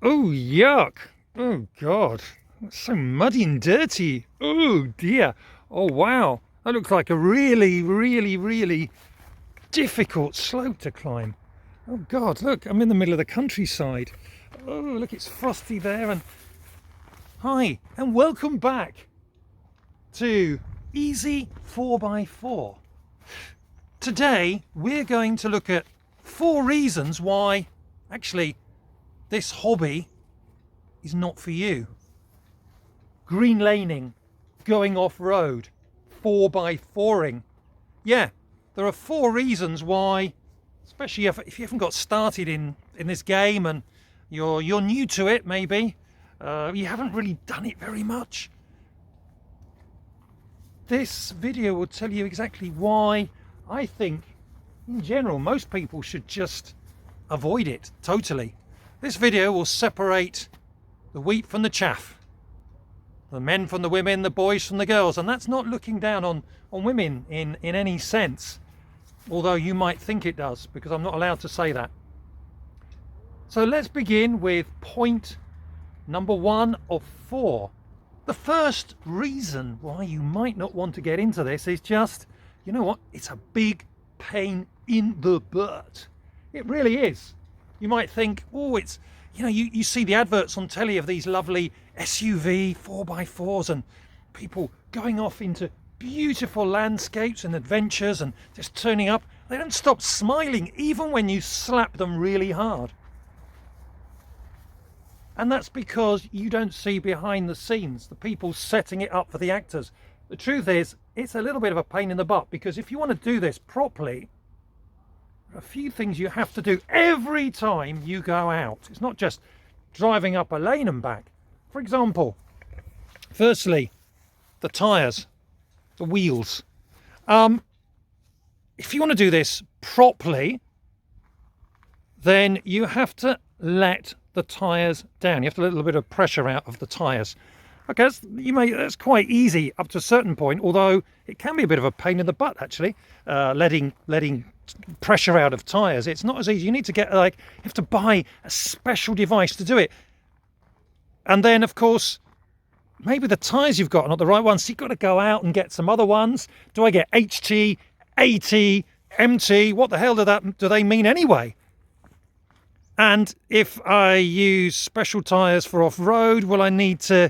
Oh, yuck. Oh, God. It's so muddy and dirty. Oh, dear. Oh, wow. That looks like a really, really, really difficult slope to climb. Oh, God, look, I'm in the middle of the countryside. Oh, look, it's frosty there. And hi, and welcome back to Easy 4x4. Today, we're going to look at 4 reasons why, actually, this hobby is not for you. Greenlaning, going off-road, 4x4ing. Yeah, there are 4 reasons why, especially if you haven't got started in this game and you're new to it, maybe, you haven't really done it very much. This video will tell you exactly why I think, in general, most people should just avoid it totally. This video will separate the wheat from the chaff, the men from the women, the boys from the girls, and that's not looking down on women in any sense, although you might think it does, because I'm not allowed to say that. So let's begin with point number 1 of 4. The first reason why you might not want to get into this is just, you know what, it's a big pain in the butt. It really is. You might think, oh, it's, you know, you see the adverts on telly of these lovely SUV 4x4s and people going off into beautiful landscapes and adventures and just turning up. They don't stop smiling even when you slap them really hard. And that's because you don't see behind the scenes, the people setting it up for the actors. The truth is, it's a little bit of a pain in the butt, because if you want to do this properly, there are a few things you have to do every time you go out. It's not just driving up a lane and back. For example, firstly, the tyres, the wheels. If you want to do this properly, then you have to let the tyres down. You have to let a little bit of pressure out of the tyres. Okay, that's quite easy up to a certain point, although it can be a bit of a pain in the butt actually, letting pressure out of tyres. It's not as easy. You need to get you have to buy a special device to do it. And then of course, maybe the tyres you've got are not the right ones, so you've got to go out and get some other ones. Do I get HT, AT, MT? What the hell do they mean anyway? And if I use special tyres for off-road, will I need to,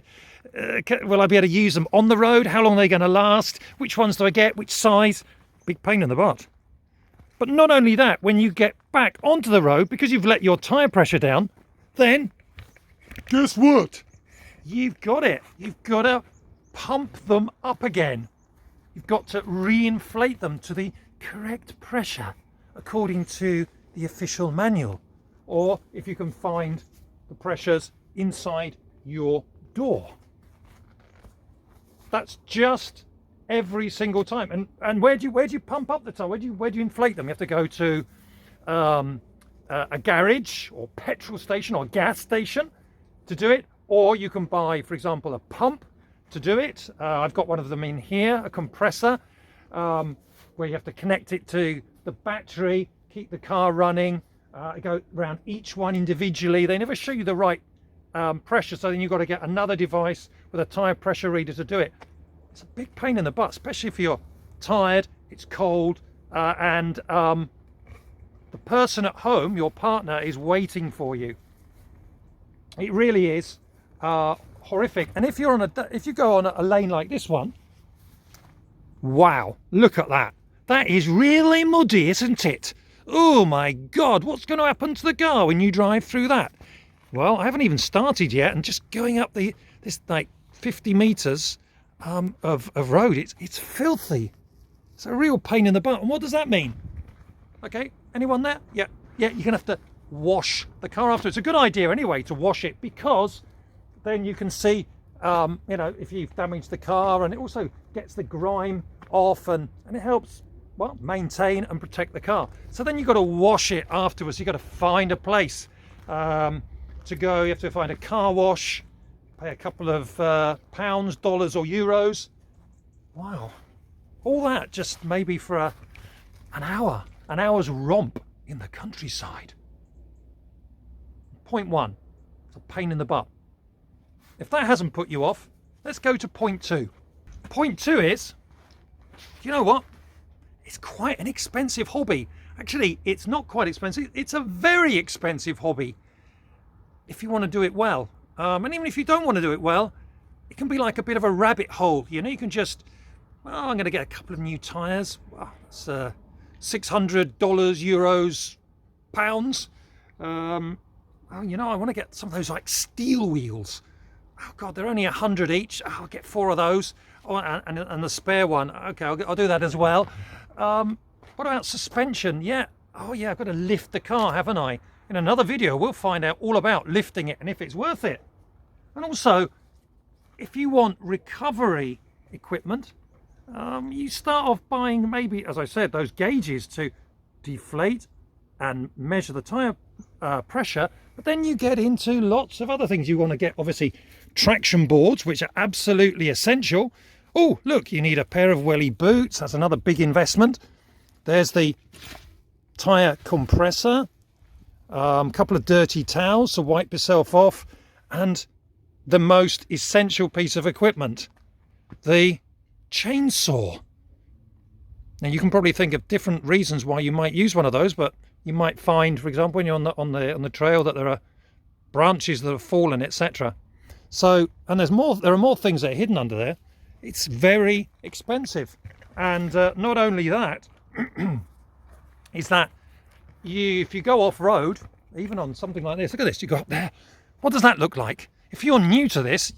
will I be able to use them on the road? How long are they going to last? Which ones do I get? Which size? Big pain in the butt. But not only that, when you get back onto the road, because you've let your tyre pressure down, then guess what? You've got it. You've got to pump them up again. You've got to re-inflate them to the correct pressure according to the official manual. Or if you can find the pressures inside your door. That's just every single time. And where do you pump up the tire? Where do you inflate them? You have to go to a garage or petrol station or gas station to do it, or you can buy, for example, a pump to do it. I've got one of them in here, a compressor, where you have to connect it to the battery, keep the car running. Go around each one individually. They never show you the right pressure, so then you've got to get another device with a tyre pressure reader to do it. It's a big pain in the butt, especially if you're tired, it's cold, and the person at home, your partner, is waiting for you. It really is horrific. And if you go on a lane like this one, wow, look at that. That is really muddy, isn't it? Oh my God, what's going to happen to the car when you drive through that? Well, I haven't even started yet, and just going up this like 50 meters of road, it's filthy. It's a real pain in the butt. And what does that mean? Okay, anyone there? Yeah, you're gonna have to wash the car after. It's a good idea anyway to wash it, because then you can see, if you've damaged the car, and it also gets the grime off, and it helps, well, maintain and protect the car. So then you've got to wash it afterwards. You've got to find a place to go. You have to find a car wash, pay a couple of pounds, dollars or euros. Wow. All that just maybe for an hour. an hour's romp in the countryside. Point 1, it's a pain in the butt. If that hasn't put you off, let's go to point 2. Point 2 is, you know what? It's quite an expensive hobby. Actually, it's not quite expensive. It's a very expensive hobby if you want to do it well. And even if you don't want to do it well, it can be like a bit of a rabbit hole. You know, you can just, well, I'm going to get a couple of new tyres. Well, that's $600, euros, pounds. Oh, you know, I want to get some of those like steel wheels. Oh God, they're only 100 each. Oh, I'll get 4 of those. Oh, and the spare one. Okay, I'll do that as well. What about suspension? Yeah. Oh yeah, I've got to lift the car, haven't I? In another video, we'll find out all about lifting it and if it's worth it. And also, if you want recovery equipment, you start off buying maybe, as I said, those gauges to deflate and measure the tyre pressure. But then you get into lots of other things. You want to get, obviously, traction boards, which are absolutely essential. Oh, look, you need a pair of welly boots. That's another big investment. There's the tyre compressor, a couple of dirty towels to wipe yourself off, and the most essential piece of equipment, the chainsaw. Now, you can probably think of different reasons why you might use one of those, but you might find, for example, when you're on the trail, that there are branches that have fallen, etc. So, and there are more things that are hidden under there. It's very expensive, and not only that, is that if you go off-road, even on something like this, look at this, you go up there. What does that look like? If you're new to this,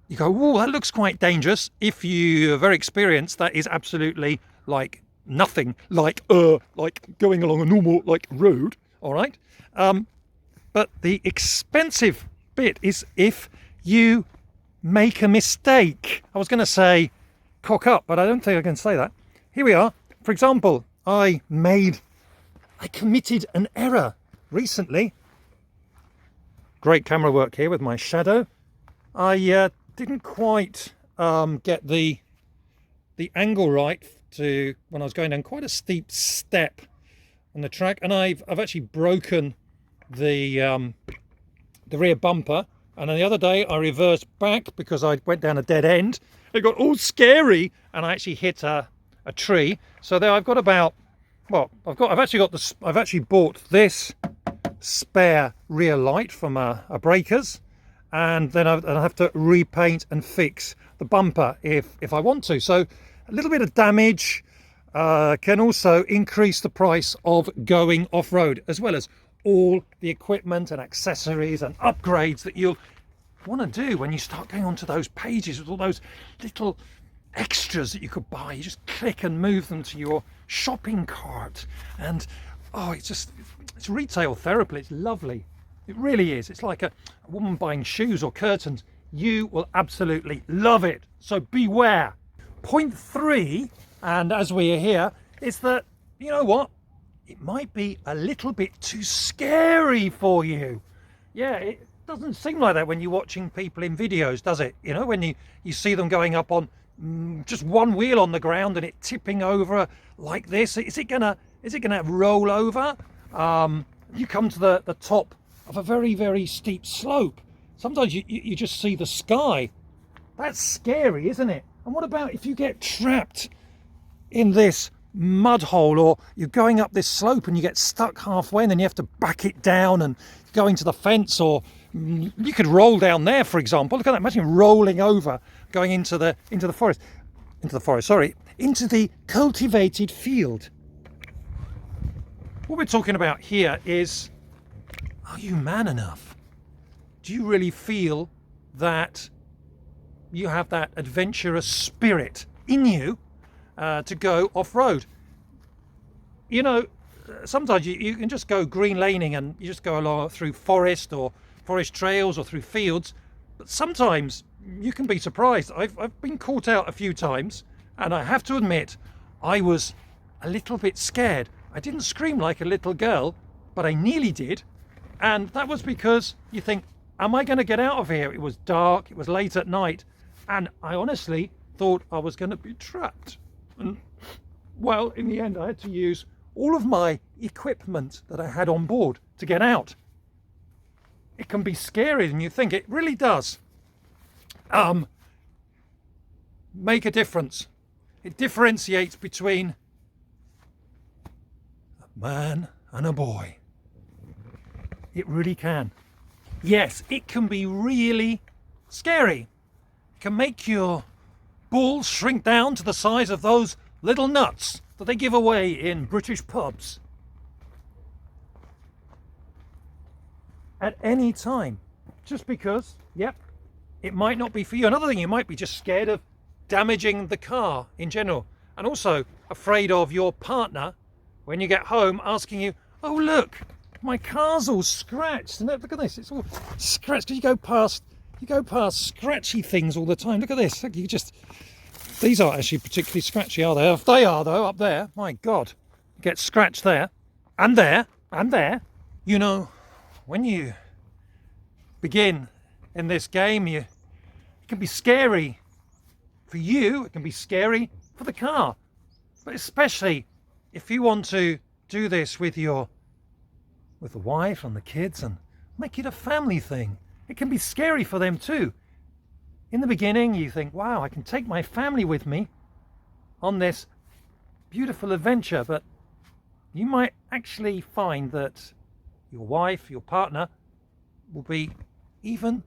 you go, "Whoa, that looks quite dangerous." If you're very experienced, that is absolutely like nothing, like going along a normal road. All right, but the expensive bit is if you make a mistake. I was going to say cock up, but I don't think I can say that. Here we are. For example, I committed an error recently. Great camera work here with my shadow. I didn't quite get the angle right to when I was going down quite a steep step on the track, and I've actually broken the rear bumper. And then the other day I reversed back because I went down a dead end. It got all scary, and I actually hit a tree. So there I've got about, well, I've actually bought this spare rear light from a Breakers, and then I have to repaint and fix the bumper if I want to. So a little bit of damage can also increase the price of going off-road, as well as all the equipment and accessories and upgrades that you'll want to do when you start going onto those pages with all those little extras that you could buy. You just click and move them to your shopping cart, and oh, it's retail therapy. It's lovely. It really is. It's like a woman buying shoes or curtains. You will absolutely love it. So beware. Point 3, and as we are here, is that, you know what? It might be a little bit too scary for you. Yeah, it doesn't seem like that when you're watching people in videos, does it? You know, when you see them going up on just one wheel on the ground and it tipping over like this. Is it gonna roll over? You come to the top of a very, very steep slope. Sometimes you just see the sky. That's scary, isn't it? And what about if you get trapped in this mud hole, or you're going up this slope and you get stuck halfway and then you have to back it down and go into the fence, or you could roll down there, for example. Look at that. Imagine rolling over, going into the cultivated field. What we're talking about here is, are you man enough? Do you really feel that you have that adventurous spirit in you to go off-road? You know, sometimes you can just go greenlaning and you just go along through forest or forest trails or through fields, but sometimes you can be surprised. I've been caught out a few times, and I have to admit I was a little bit scared. I didn't scream like a little girl, but I nearly did, and that was because you think, am I going to get out of here? It was dark, it was late at night, and I honestly thought I was going to be trapped. And well, in the end I had to use all of my equipment that I had on board to get out. It can be scarier than you think. It really does make a difference. It differentiates between a man and a boy. It really can. Yes, it can be really scary. It can make your balls shrink down to the size of those little nuts that they give away in British pubs. At any time. Just because, yep, it might not be for you. Another thing, you might be just scared of damaging the car in general. And also afraid of your partner, when you get home, asking you, oh look, my car's all scratched. And look at this, it's all scratched. You go past scratchy things all the time. Look at this. Look, these aren't actually particularly scratchy, are they? If they are though, up there, my God, you get scratched there, and there, and there. You know, when you begin in this game, it can be scary for you, it can be scary for the car. But especially if you want to do this with the wife and the kids and make it a family thing, it can be scary for them too. In the beginning, you think, wow, I can take my family with me on this beautiful adventure, but you might actually find that your wife, your partner, will be even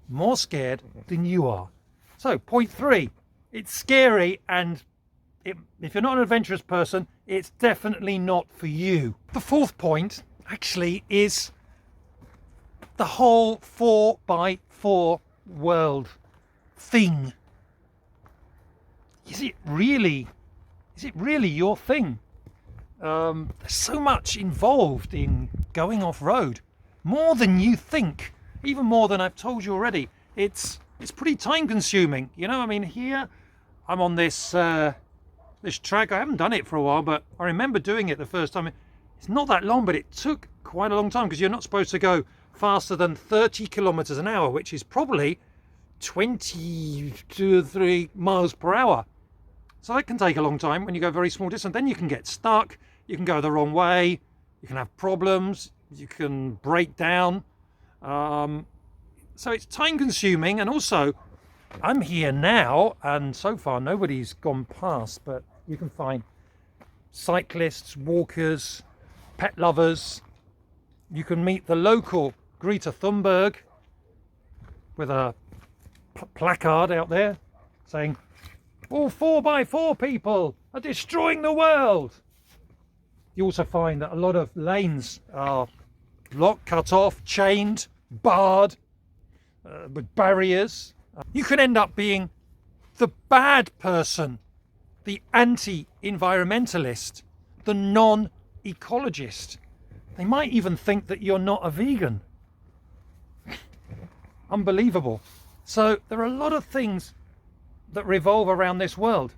more scared than you are. So, point 3, it's scary, and if you're not an adventurous person, it's definitely not for you. The 4th point actually is the whole 4x4 world thing. Is it really your thing? There's so much involved in going off-road, more than you think, even more than I've told you already. It's pretty time consuming, you know. I mean, here I'm on this this track. I haven't done it for a while, but I remember doing it the first time. It's not that long, but it took quite a long time, because you're not supposed to go faster than 30 kilometers an hour, which is probably 23 miles per hour. So that can take a long time when you go very small distance. Then you can get stuck, you can go the wrong way, you can have problems, you can break down. So it's time consuming, and also I'm here now and so far nobody's gone past, but you can find cyclists, walkers, pet lovers. You can meet the local Greta Thunberg with a placard out there saying, all 4x4 people are destroying the world. You also find that a lot of lanes are blocked, cut off, chained, barred, with barriers. You can end up being the bad person, the anti-environmentalist, the non-ecologist. They might even think that you're not a vegan. Unbelievable. So there are a lot of things that revolve around this world.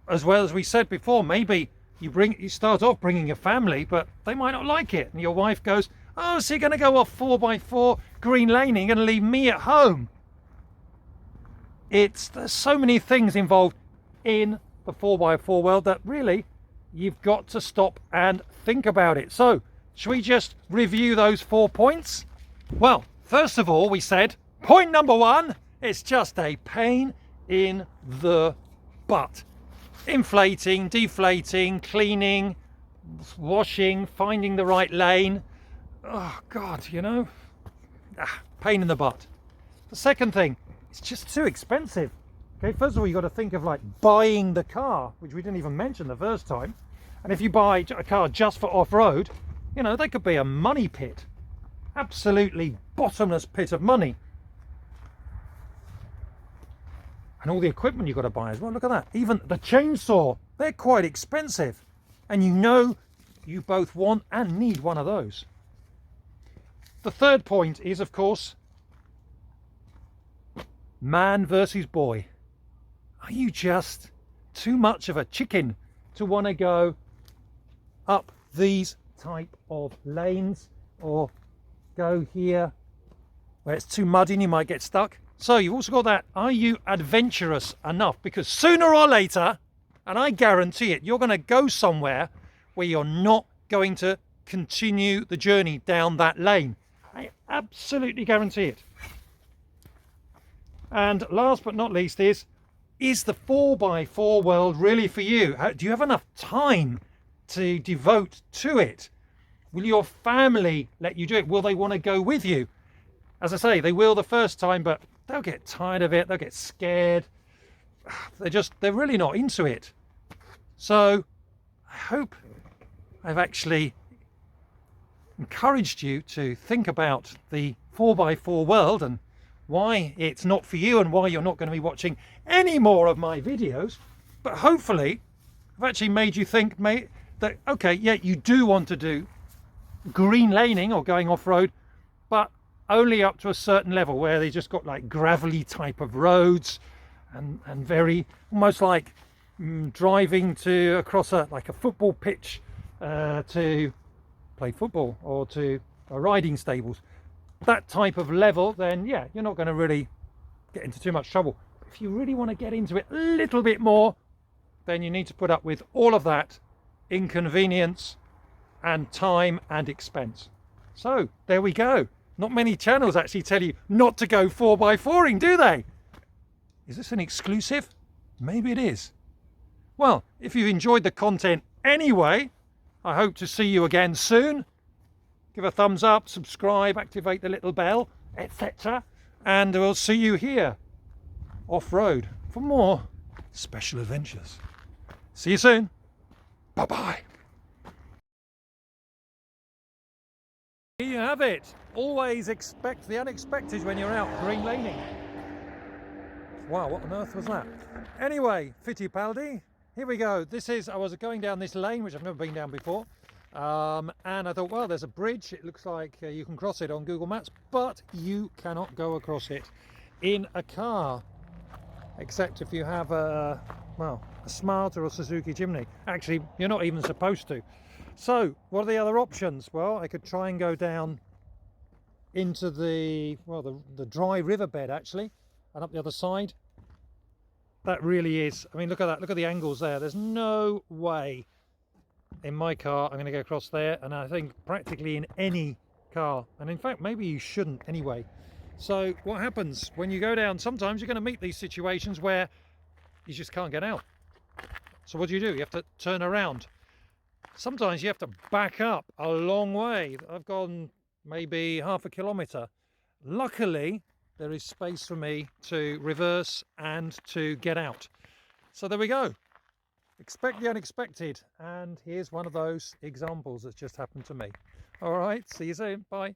As well as we said before, maybe you start off bringing a family, but they might not like it. And your wife goes, oh, so you're going to go off 4x4 greenlaning and leave me at home? There's so many things involved in the 4x4 world that really you've got to stop and think about it. So, should we just review those 4 points? Well, first of all, we said point number 1, it's just a pain in the butt. Inflating, deflating, cleaning, washing, finding the right lane. Oh God, you know, pain in the butt. The second thing, it's just too expensive. Okay, first of all, you got to think of like buying the car, which we didn't even mention the first time. And if you buy a car just for off-road, you know, they could be a money pit, absolutely bottomless pit of money. And all the equipment you've got to buy as well. Look at that. Even the chainsaw, they're quite expensive. And you know you both want and need one of those. The third point is, of course, man versus boy. Are you just too much of a chicken to want to go up these type of lanes, or go here where it's too muddy and you might get stuck? So you've also got that, are you adventurous enough? Because sooner or later, and I guarantee it, you're going to go somewhere where you're not going to continue the journey down that lane. I absolutely guarantee it. And last but not least is the 4x4 world really for you? Do you have enough time to devote to it? Will your family let you do it? Will they want to go with you? As I say, they will the first time, but they'll get tired of it. They'll get scared. They're really not into it. So I hope I've actually encouraged you to think about the 4x4 world and why it's not for you and why you're not going to be watching any more of my videos. But hopefully I've actually made you think, mate, that okay, yeah, you do want to do green laning or going off-road, but only up to a certain level where they just got like gravelly type of roads and very almost like driving to across like a football pitch to play football, or to riding stables, that type of level, then yeah, you're not going to really get into too much trouble. If you really want to get into it a little bit more, then you need to put up with all of that inconvenience and time and expense. So there we go. Not many channels actually tell you not to go 4x4ing, do they? Is this an exclusive? Maybe it is. Well, if you've enjoyed the content anyway, I hope to see you again soon. Give a thumbs up, subscribe, activate the little bell, etc. And we'll see you here off-road for more special adventures. See you soon. Bye-bye. Here you have it. Always expect the unexpected when you're out green laning. Wow, what on earth was that? Anyway, Fittipaldi, here we go. I was going down this lane, which I've never been down before. And I thought, well, there's a bridge. It looks like you can cross it on Google Maps, but you cannot go across it in a car, except if you have a Smart or a Suzuki Jimny. Actually, you're not even supposed to. So what are the other options? Well, I could try and go down into the dry riverbed actually, and up the other side. That really is, I mean, look at that, look at the angles there. There's no way in my car I'm going to go across there, and I think practically in any car, and in fact maybe you shouldn't anyway. So what happens when you go down, sometimes you're going to meet these situations where you just can't get out. So what do? You have to turn around. Sometimes you have to back up a long way. I've gone maybe half a kilometre. Luckily there is space for me to reverse and to get out. So there we go. Expect the unexpected, and here's one of those examples that's just happened to me. All right, see you soon. Bye.